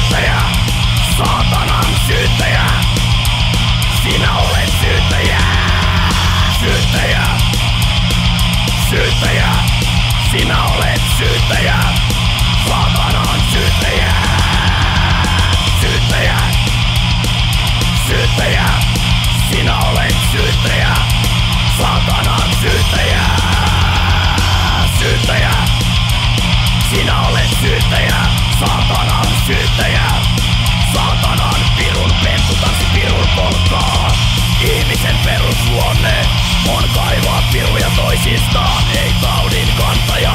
syyttäjä, saatanan syyttäjä. Sinä olet syyttäjä. Syyttäjä, syyttäjä. Sinä olet syyttäjä, saatanan syyttäjä. Syyttäjä, syyttäjä. Sinä olet syyttäjä, saatanan syyttäjä. Syyttäjä, sinä olet syyttäjä, saatanan syyttäjä. Saatanan pirun pentu tanssi pirun polkkaa. Ihmisen perusluonne on kaivaa piruja toisistaan. Ei taudin kantaja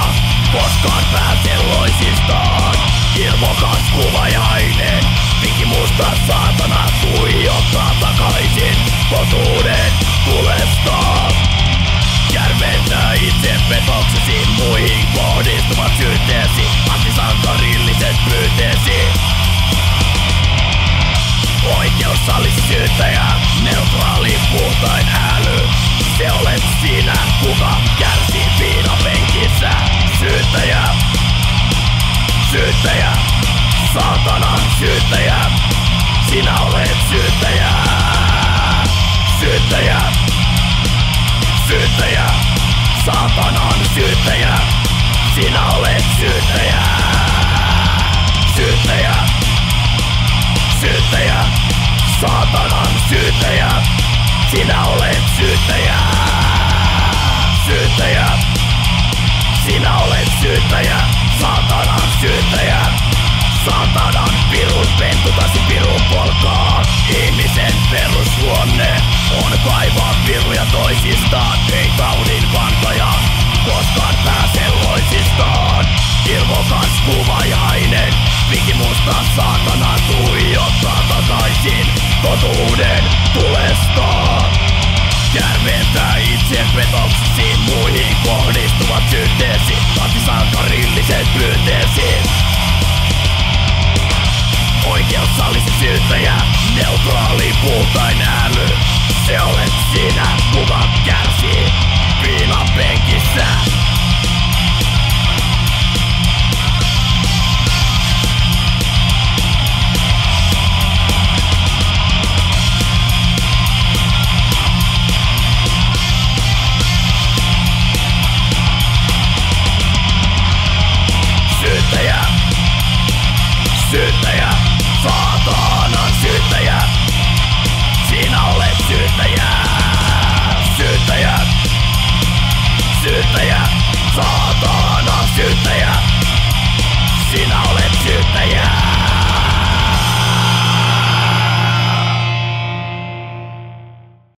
koskaan pääse loisistaan. Ilmokas kuvajainen, pikimusta saatana tuijottaa takaisin totuuden tulesta. Järventää itse petoksesi, muihin kohdistuvat syytteesi, antisankarilliset pyyteesi. Oikeus sallisi syyttäjä, neutraali puhtain äly. Se olet sinä, kuka kärsii piinapenkissä. Syyttäjä, syyttäjä, saatanan syyttäjä. Sinä olet syyttäjä. Syyttäjä, syyttäjä, saatanan syyttäjä. Sinä olet syyttäjä. Syyttäjä, syyttäjä, saatanan syyttäjä. Sinä olet syyttäjä. Syyttäjä, sinä olet syyttäjä, saatanan syyttäjä. Saatanan pirun pentu tanssi pirun polkkaa. Ihmisen perusluonne on kaivaa piruja toisistaan. Ei taudin kantaja koskaan pääse loisistaan. Ilmokas kuvajainen, pikimusta saatana tuijottaa takaisin totuuden tulesta. Järventää itse petoksesi, muihin kohdistuvat syytteesi, antisankarilliset pyyteesi. Oikeus sallisi syyttäjä, neutraali puhtain äly. Se olet sinä, kuka kärsii piinapenkissä. Syyttäjä, syyttäjä, saatanan syyttäjä. Sinä olet syyttäjä. Syyttäjä, syyttäjä, saatanan syyttäjä. Sinä olet syyttäjä.